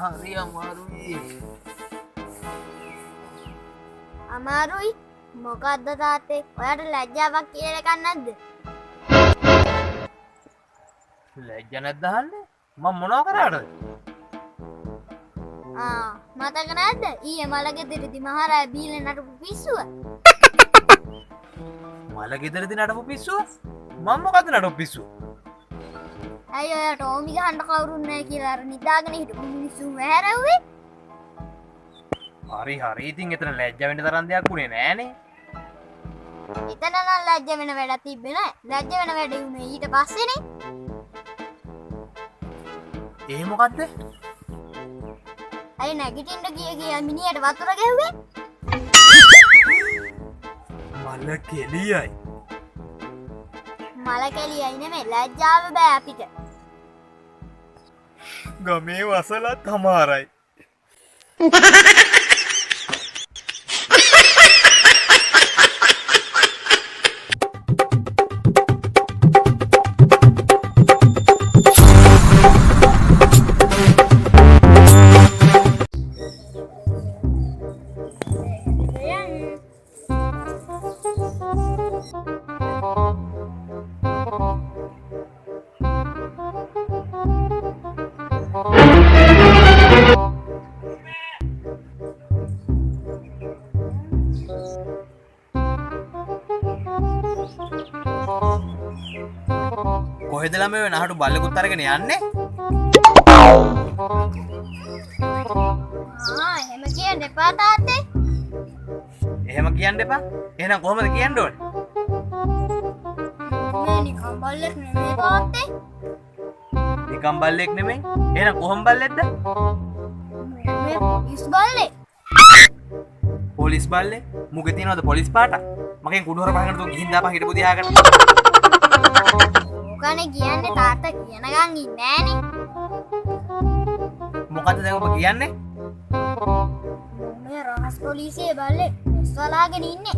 හරි අමාරුයි. අමාරුයි මොකද්ද තාත්තේ? ඔයාට ලැජ්ජාවක් කියලා එකක් නැද්ද? ලැජ්ජ නැද්ද අහන්නේ? මම මොනවා කරාද? මතක නැද්ද? ඊයේ මල ගෙදරදී මහරෑ බීලා නටපු පිස්සුව. මල ගෙදරදී නටපු පිස්සුව? මම මොකද්ද නටපු පිස්සුව? ඇයි ඔයාට ඕමි ගහන්න කවුරුත් නැහැ කියලා අර නිදාගෙන හිටපු මිනිස්සු වැහැරෙව්වේ? හරි ඉතින් එතන ලැජ්ජ වෙන්න තරම් දෙයක් උනේ නෑනේ. එතන නම් ලැජ්ජ වෙන වැඩක් තිබ්බේ නෑ. ලැජ්ජ වෙන වැඩේ උනේ ඊට පස්සේනේ. ඒ මොකද්ද? අය නැගිටින්න ගිය මිනිහට වතුර ගැහුවේ? මල කෙලියයි. මල කෙලියයි නෙමෙයි ලැජ්ජාව බෑ අපිට. ගමේ වසලත් හමාරයි. කොහෙද ළමයෝ නහටු බල්ලෙකුත් අරගෙන යන්නේ? එහෙම කියන්න එපා තාත්තේ. එහෙම කියන්න එපා. එහෙනම් කොහොමද කියන්න ඕනේ? මේ නිකම් බල්ලෙක් නෙමෙයි තාත්තේ. නිකම් බල්ලෙක් නෙමෙයි. එහෙනම් කොහොම බල්ලෙක්ද? මේ පොලිස් බල්ලෙක්. පොලිස් බල්ලෙක්? මුගේ තියනවද පොලිස් පාටක්? මගෙන් කුඩු හොර පහකට තෝ ගිහින් දාපන් හිටපු දිහාකට. ඕකනේ කියන්නේ තාත්තා කියනගන් ඉන්නේ නෑනේ. මොකද්ද දැන් ඔබ කියන්නේ? මේ රහස් පොලිසියේ බල්ලෙක් ඉස්සලාගෙන ඉන්නේ.